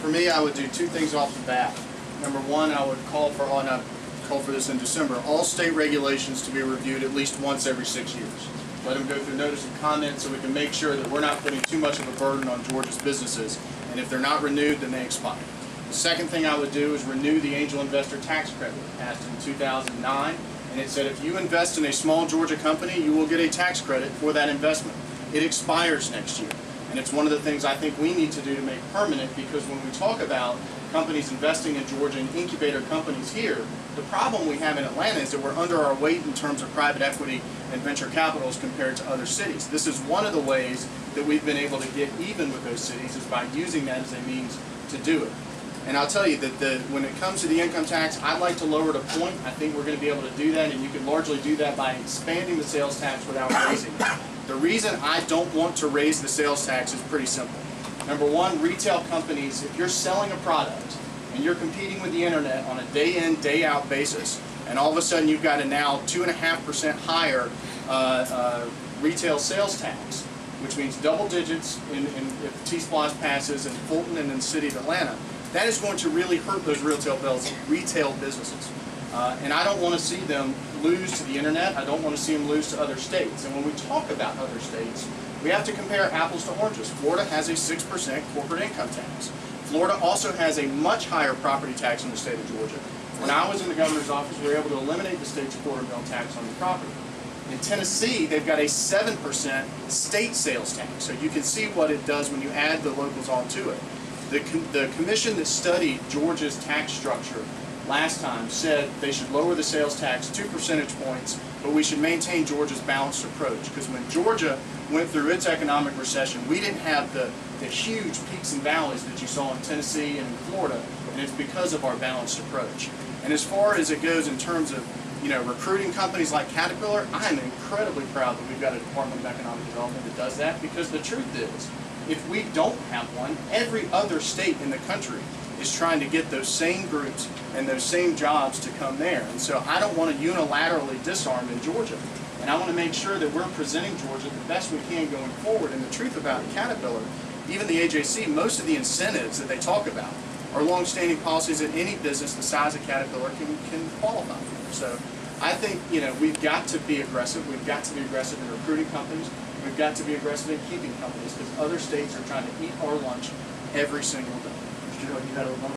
For me, I would do two things off the bat. Number one, I would call for this in December, all state regulations to be reviewed at least once every 6 years. Let them go through notice and comment so we can make sure that we're not putting too much of a burden on Georgia's businesses, and if they're not renewed, then they expire. The second thing I would do is renew the angel investor tax credit passed in 2009, and it said if you invest in a small Georgia company, you will get a tax credit for that investment. It expires next year, and it's one of the things I think we need to do to make permanent, because when we talk about companies investing in Georgia and incubator companies here, the problem we have in Atlanta is that we're under our weight in terms of private equity and venture capitals compared to other cities. This is one of the ways that we've been able to get even with those cities, is by using that as a means to do it. And I'll tell you that when it comes to the income tax, I'd like to lower it a point. I think we're going to be able to do that, and you can largely do that by expanding the sales tax without raising it. The reason I don't want to raise the sales tax is pretty simple. Number one, retail companies, if you're selling a product and you're competing with the internet on a day-in, day-out basis, and all of a sudden you've got a now 2.5% higher retail sales tax, which means double digits if T-Splosh passes in Fulton and in the city of Atlanta, that is going to really hurt those retail businesses. And I don't want to see them lose to the internet. I don't want to see them lose to other states. And when we talk about other states, we have to compare apples to oranges. Florida has a 6% corporate income tax. Florida also has a much higher property tax in the state of Georgia. When I was in the governor's office, we were able to eliminate the state's quarter mill tax on the property. In Tennessee, they've got a 7% state sales tax. So you can see what it does when you add the locals onto it. The commission that studied Georgia's tax structure last time said they should lower the sales tax 2 percentage points, but we should maintain Georgia's balanced approach. Because when Georgia went through its economic recession, we didn't have the huge peaks and valleys that you saw in Tennessee and in Florida, and it's because of our balanced approach. And as far as it goes in terms of recruiting companies like Caterpillar, I'm incredibly proud that we've got a Department of Economic Development that does that, because the truth is, if we don't have one, every other state in the country is trying to get those same groups and those same jobs to come there. And so I don't want to unilaterally disarm in Georgia. And I want to make sure that we're presenting Georgia the best we can going forward. And the truth about Caterpillar, even the AJC, most of the incentives that they talk about are long-standing policies that any business the size of Caterpillar can qualify for. So I think we've got to be aggressive. We've got to be aggressive in recruiting companies. We've got to be aggressive in keeping companies, because other states are trying to eat our lunch every single day.